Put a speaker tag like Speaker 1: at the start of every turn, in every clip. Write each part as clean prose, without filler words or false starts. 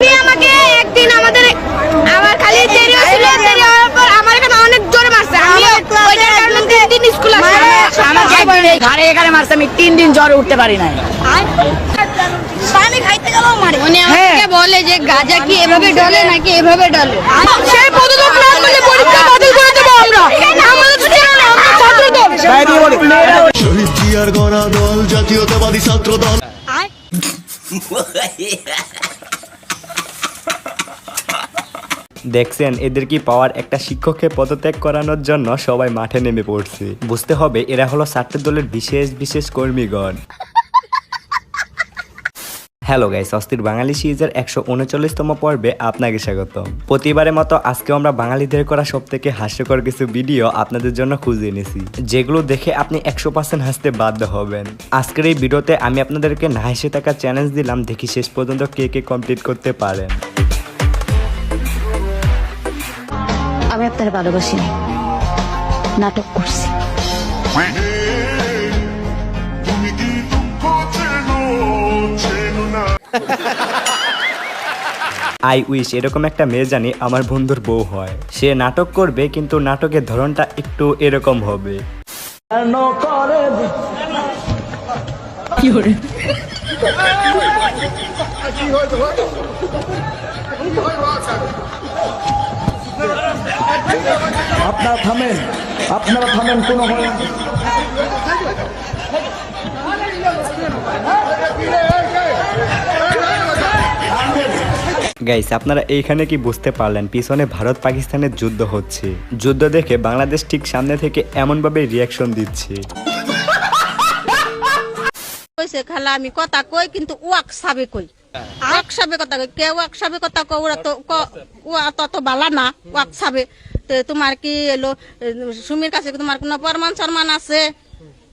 Speaker 1: আমাকে একদিন আমার খালি দেরি হয়েছিল, দেরি হওয়ার পর আমার এখানে অনেক জোরে মারছে। আমি ওইটার কারণে 3 দিন স্কুল আসি না।
Speaker 2: আমাকে ঘাড়ে এখানে মারছে, আমি 3 দিন জ্বরে উঠতে পারি নাই।
Speaker 1: পানি খাইতে গেলেও মারে। উনি আমাকে বলে যে গাজা কি এভাবে ডলে নাকি এভাবে ডলে। সেই পদক্ষেপ না করলে পরীক্ষা বাতিল করে দেব আমরা। আমাদের ছেলে না, আমরা ছাত্র দল।
Speaker 3: শহীদ জিয়ার গড়া দল জাতীয়তাবাদী ছাত্র দল।
Speaker 4: দেখছেন এদের কি পাওয়ার, একটা শিক্ষককে পদত্যাগ করানোর জন্য সবাই মাঠে নেমে পড়ছে। বুঝতে হবে এরা হলো ছাত্র দলের বিশেষ কর্মীগণ। হ্যালো গাইস, অস্থির বাঙালি সিরিজের 139তম পর্বে আপনাকে স্বাগত। প্রতিবারের মতো আজকেও আমরা বাঙালিদের করা সব থেকে হাস্যকর কিছু ভিডিও আপনাদের জন্য খুঁজে এনেছি, যেগুলো দেখে আপনি 100% হাসতে বাধ্য হবেন। আজকের এই ভিডিওতে আমি আপনাদেরকে না হেসে থাকা চ্যালেঞ্জ দিলাম, দেখি শেষ পর্যন্ত কে কমপ্লিট করতে পারেন।
Speaker 5: আমি আপনার ভালোবাসি নাই, নাটক করছি।
Speaker 4: আই উইশ এরকম একটা মেয়ে জানি আমার বন্ধুর বউ হয়। সে নাটক করবে, কিন্তু নাটকের ধরনটা একটু এরকম হবে।
Speaker 6: আপনারা থামেন কোনো
Speaker 4: গাইস, আপনারা এইখানে কি বুঝতে পারলেন পিছনে ভারত পাকিস্তানের যুদ্ধ হচ্ছে। যুদ্ধ দেখে বাংলাদেশ ঠিক সামনে থেকে এমন ভাবে রিয়াকশন দিচ্ছে।
Speaker 7: কইছে খালা আমি কথা কই, কিন্তু ওয়াক সাবে কই, ওয়াক সাবে কথা কই। কে ওয়াক সাবে কথা কই? ওরা তো ওয়া তত বালা না ওয়াক সাবে। তো তোমার কি এলো সুমির কাছে তোমার কোনো প্রমাণ শর্মান আছে?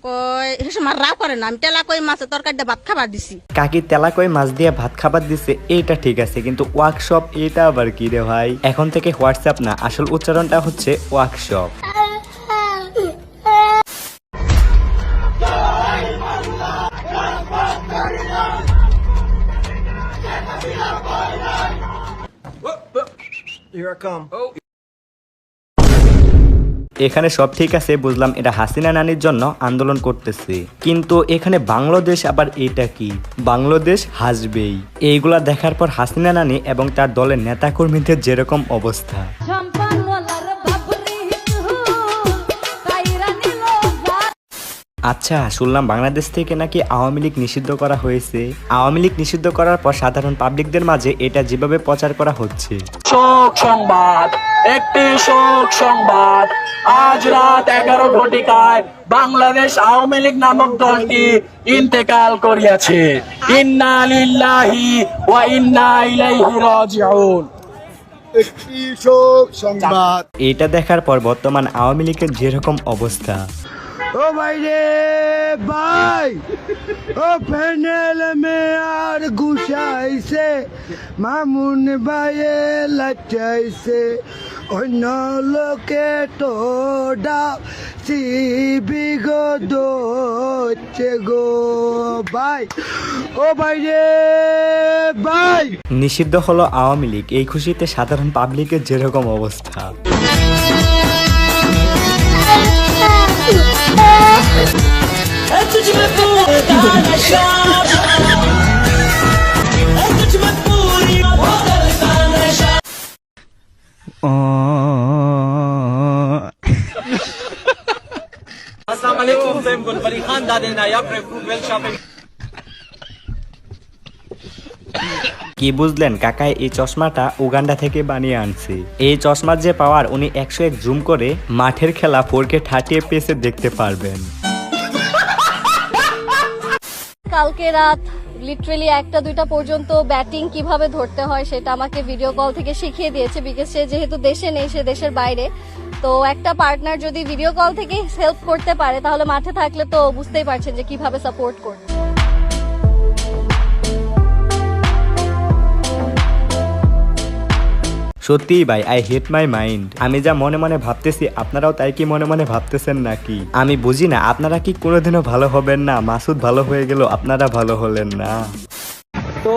Speaker 7: কই হেসমার রাও করে না। আমি টেলা কই মাছে তরকারি দিয়ে ভাত খাবার দিছি।
Speaker 4: কাকি তেলা কই মাছ দিয়ে ভাত খাবার দিছে, এইটা ঠিক আছে, কিন্তু ওয়ার্কশপ এটা আবার কি রে ভাই? এখন থেকে হোয়াটসঅ্যাপ না, আসল উচ্চারণটা হচ্ছে ওয়ার্কশপ। এখানে সব ঠিক আছে, বুঝলাম এটা হাসিনা নানির জন্য আন্দোলন করতেছে, কিন্তু এখানে বাংলাদেশ আবার এটা কি? বাংলাদেশ হাসবেই। এইগুলা দেখার পর হাসিনা নানি এবং তার দলের নেতাকর্মীদের যেরকম অবস্থা। আচ্ছা, শুনলাম বাংলাদেশ থেকে নাকি আওয়ামী লীগ নিষিদ্ধ করা হয়েছে। আওয়ামী লীগ নিষিদ্ধ করার পর সাধারণ পাবলিকদের মাঝে এটা যেভাবে প্রচার করা হচ্ছে।
Speaker 6: শোক সংবাদ, একটি শোক সংবাদ। আজ রাত 11 ঘটিকায় বাংলাদেশ আওয়ামী লীগ নামক দলটি ইন্তেকাল করিয়াছে। ইন্না লিল্লাহি ওয়া ইন্না ইলাইহি রাজিউন।
Speaker 3: একটি শোক সংবাদ।
Speaker 4: এটা দেখার পর বর্তমান আওয়ামী লীগের যেরকম অবস্থা।
Speaker 8: ও ভাই রে ভাই, ও প্যানেল মে আর গুছাইছে, মামুন ভাইয়ে লাচাইছে, অন্য লোকে তো ডাকি বিগত হচ্ছে গো ভাই। ও ভাই রে ভাই,
Speaker 4: নিষিদ্ধ হলো আওয়ামী লীগ, এই খুশিতে সাধারণ পাবলিকের যেরকম অবস্থা। কি বুঝলেন কাকাই? এই চশমাটা উগান্ডা থেকে বানিয়ে আনছে। এই চশমার যে পাওয়ার, উনি 101 জুম করে মাঠের খেলা 4K 30 FPS দেখতে পারবেন।
Speaker 5: কালকে রাত লিটারেলি 1টা-2টা পর্যন্ত ব্যাটিং কিভাবে ধরতে হয় সেটা আমাকে ভিডিও কল থেকে শিখিয়ে দিয়েছে, বিকজ সে যেহেতু দেশে নেই, সে দেশের বাইরে। তো একটা পার্টনার যদি ভিডিও কল থেকে হেল্প করতে পারে, তাহলে মাঠে থাকলে তো বুঝতেই পারছেন যে কিভাবে সাপোর্ট করতে।
Speaker 4: সত্যি ভাই, আই হেট মাই মাইন্ড। আমি যা মনে মনে ভাবতেছি আপনারাও তাই কি মনে মনে ভাবতেছেন নাকি? আমি বুঝি না, আপনারা কি কোনোদিনও ভালো হবেন না? মাসুদ ভালো হয়ে গেল, আপনারা ভালো হলেন না।
Speaker 6: তো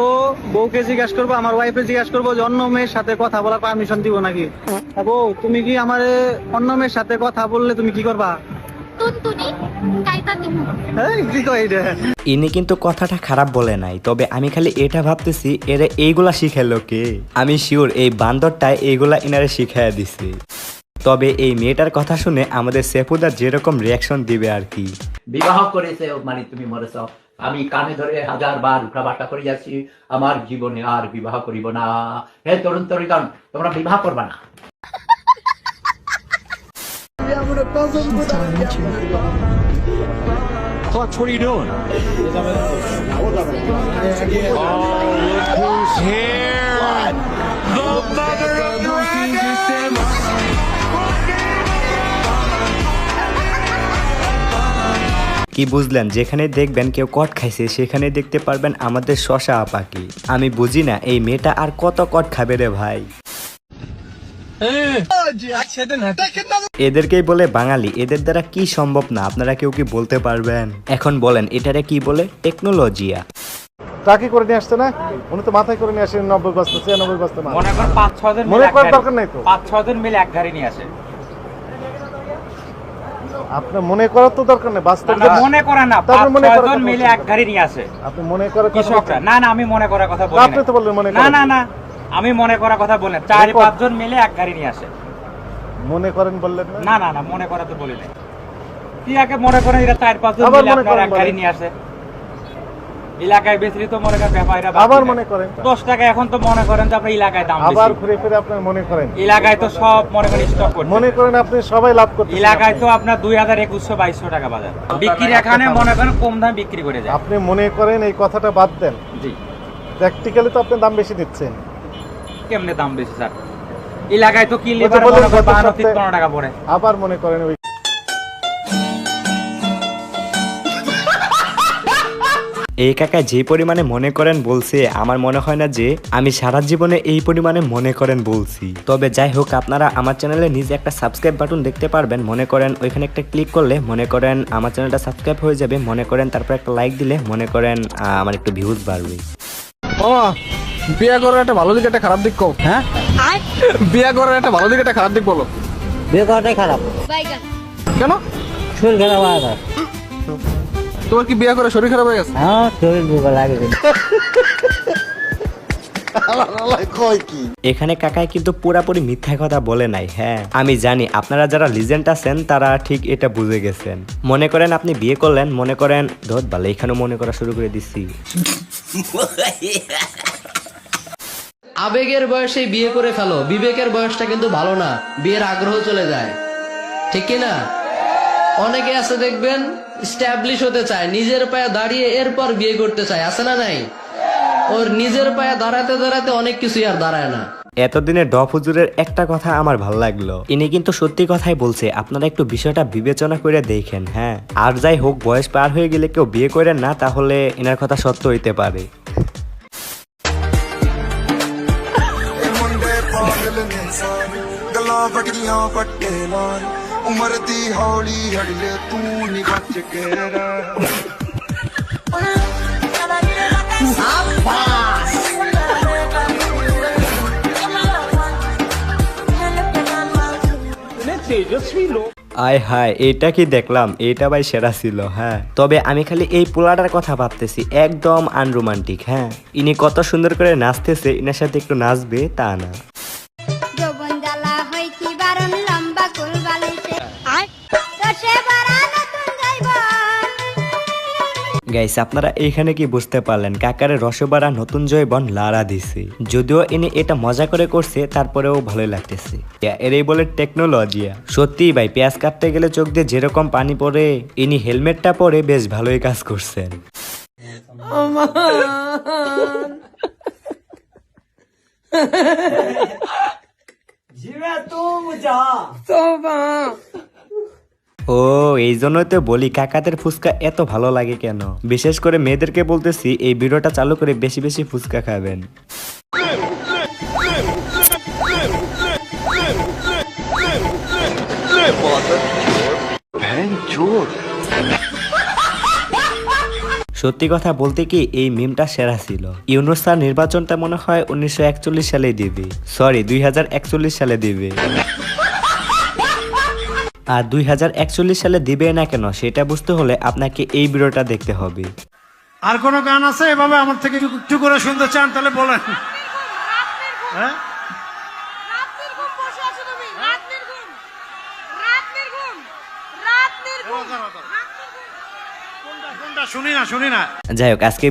Speaker 9: বউকে জিজ্ঞাসা করবো, আমার ওয়াইফে জিজ্ঞাসা করবো যে অন্য মেয়ের সাথে কথা বলার পারমিশন দিব নাকি। বউ, তুমি কি আমার অন্য মেয়ের সাথে কথা বললে তুমি কি করবা? কি কয় এটা?
Speaker 4: ইনি কিন্তু কথাটা খারাপ বলে নাই, তবে আমি খালি এটা ভাবতেছি এরা এইগুলা শিখাইলো কে। আমি শিওর এই বান্দরটাই এইগুলা ইনারে শিখাইয়া দিছে। তবে এই মেয়েটার কথা শুনে আমাদের সেফুদা যেরকম রিয়াকশন দিবে আর কি।
Speaker 10: বিবাহ করেছে মানে তুমি মরেছ, আমি কানে ধরে 1000 বার উঠা বাটা করে যাচ্ছি, আমার জীবনে আর বিবাহ করিব না। হে তরুণ তরুণ, তোমরা বিবাহ করবা না।
Speaker 3: Clutch, what are you doing? Oh, look who's here! The mother of dragons!
Speaker 4: কি বুঝলেন, যেখানে দেখবেন কেউ কট খাইছে সেখানে দেখতে পারবেন আমাদের শশা আপাকে। আমি বুঝি না এই মেয়েটা আর কত কট খাবে রে ভাই। এদেরকেই বলে বাঙালি, এদের দ্বারা কি সম্ভব না আপনারা কেউ কি বলতে পারবেন? এখন বলেন এটারে কি বলে? টেকনোলজিয়া।
Speaker 11: টাকি করে নিয়ে আসছে না, উনি তো মাথায় করে নিয়ে আসেন 90 বস্তা 96 বস্তা মাল।
Speaker 9: মনে করেন 5-6 জন
Speaker 11: মনে করার দরকার নাই তো,
Speaker 9: 5-6 জন মিলে এক গাড়ি নিয়ে আসে।
Speaker 11: আপনি মনে করার তো দরকার নেই, বাস্তব
Speaker 9: মনে করা না, 5-6 জন মিলে এক গাড়ি নিয়ে আসে।
Speaker 11: আপনি মনে করার কথা
Speaker 9: কৃষকরা না, না আমি মনে করার কথা বলি না।
Speaker 11: আপনি তো বললেন মনে
Speaker 9: না না না, আমি মনে করার কথা বলি না। 4-5 জন মিলে এক গাড়ি নিয়ে আসে।
Speaker 11: মনে করেন বললেন না?
Speaker 9: না না না, মনে করা তো বলি না। কি আগে মনে করেন এরা 4-5 জন মিলে আপনারা এক গাড়ি নিয়ে আসে। এলাকায় বেশি তো মনে করেন ব্যাপারীরা
Speaker 11: আবার মনে করেন
Speaker 9: 10 টাকা, এখন তো মনে করেন যে আপনার এলাকায় দাম বেশি।
Speaker 11: আবার ঘুরে ফিরে আপনি মনে করেন
Speaker 9: এলাকায় তো সব মনে করেন স্টক করতে।
Speaker 11: মনে করেন আপনি সবাই লাভ করতে।
Speaker 9: এলাকায় তো আপনার 2100-2200 টাকা বাজার বিক্রি, এখানে মনে করেন কম দামে বিক্রি করে যায়।
Speaker 11: আপনি মনে করেন এই কথাটা বাদ দেন।
Speaker 9: জি,
Speaker 11: প্র্যাকটিক্যালি তো আপনি দাম বেশি দিচ্ছেন।
Speaker 9: কেমনে দাম বেশি স্যার? এলাকায় তো কি লিভার মনে করেন 52-53 টাকা পড়ে।
Speaker 11: আবার মনে করেন ওই
Speaker 4: এই কাকা যে পরিমাণে মনে করেন বলছে, আমার মনে হয় না যে আমি সারা জীবনে এই পরিমাণে মনে করেন বলছি। তবে যাই হোক, আপনারা আমার চ্যানেলে নিজে একটা সাবস্ক্রাইব বাটন দেখতে পারবেন। মনে করেন ওইখানে একটা ক্লিক করলে মনে করেন আমার চ্যানেলটা সাবস্ক্রাইব হয়ে যাবে। মনে করেন তারপর একটা লাইক দিলে মনে করেন আমার একটু ভিউজ বাড়বে।
Speaker 12: ও বিয়ে করার একটা ভালো দিক একটা খারাপ দিক কও। হ্যাঁ, বিয়ে করার একটা ভালো দিক একটা খারাপ দিক বলো।
Speaker 2: বিয়ে করাটাই খারাপ।
Speaker 12: কেন?
Speaker 2: শরীর খারাপ হয়ে গেছে।
Speaker 12: তোমার কি বিয়ে করে শরীর খারাপ হয়ে গেছে?
Speaker 2: হ্যাঁ, শরীর দুর্বল লাগে।
Speaker 4: এখানে কাকাই কিন্তু পুরাপুরি মিথ্যা কথা বলে নাই। হ্যাঁ, আমি জানি আপনারা যারা লিজেন্ড আছেন তারা ঠিক এটা বুঝে গেছেন। মনে করেন আপনি বিয়ে করলেন, মনে করেন ধর ভালো, এখানেও মনে করা শুরু করে দিচ্ছি।
Speaker 13: আবেগের বয়সে বিয়ে করে ফেলো, বিবেকের বয়সটা কিন্তু ভালো না, বিয়ের আগ্রহ চলে যায়, ঠিক কিনা? অনেকে আছে দেখবেন স্ট্যাবলিশ হতে চায়, নিজের পায়ে দাঁড়িয়ে এরপর বিয়ে করতে চায়, আছে না নাই? ওর নিজের পায়ে দাঁড়াতে দাঁড়াতে অনেক কিছুই আর দাঁড়ায় না।
Speaker 4: এতদিনে ডফ হুজুরের একটা কথা আমার ভালো লাগলো, ইনি কিন্তু সত্যি কথাই বলছে। আপনারা একটু বিষয়টা বিবেচনা করে দেখেন। হ্যাঁ, আর যাই হোক, বয়স পার হয়ে গেলে কেউ বিয়ে করেন না, তাহলে এনার কথা সত্য হইতে পারে।
Speaker 3: ਉਮਰ ਦੀ ਹੌਲੀ ਹੜਲੇ ਤੂੰ ਨੀ ਬਚ ਕੇ ਰਹਿ
Speaker 4: আয় হায়, এটা কি দেখলাম, এটা ভাই সেরা ছিল। হ্যাঁ, তবে আমি খালি এই পোলাটার কথা ভাবতেছি, একদম আনরোমান্টিক। হ্যাঁ, ইনি কত সুন্দর করে নাচতেছে, ইনার সাথে একটু নাচবে তা না। গাইস, আপনারা এইখানে কি বুঝতে পারলেন? কাকারে রসবাড়া নতুন জয়বন লারা দিছে। যদিও ইনি এটা মজা করে করছে, তারপরেও ভালোই লাগতেছে। এরই বলে টেকনোলজিয়া। সত্যি ভাই, পেঁয়াজ কাটতে গেলে চোখ দিয়ে যেরকম পানি পড়ে, ইনি হেলমেটটা পরে বেশ ভালোই কাজ করছেন। ও, এই জন্যই তো বলি কাকাদের ফুচকা এত ভালো লাগে কেন। বিশেষ করে মেয়েদেরকে বলতেছি, এই ভিডিওটা চালু করে বেশি বেশি ফুচকা খাবেন। সত্যি কথা বলতে কি এই মিমটা সেরা ছিল। ইউনূস স্যার নির্বাচনটা মনে হয় 1941 সালে দিবে, সরি 2041 সালে দিবে। আর 2041 সালে দিবে না কেন সেটা বুঝতে হলে আপনাকে এই ভিডিওটা দেখতে হবে।
Speaker 14: আর কোন গান আছে এভাবে আমার থেকে একটু করে শুনতে চান তাহলে বলেন। হ্যাঁ শুনি না।
Speaker 4: যাই হোক আজকে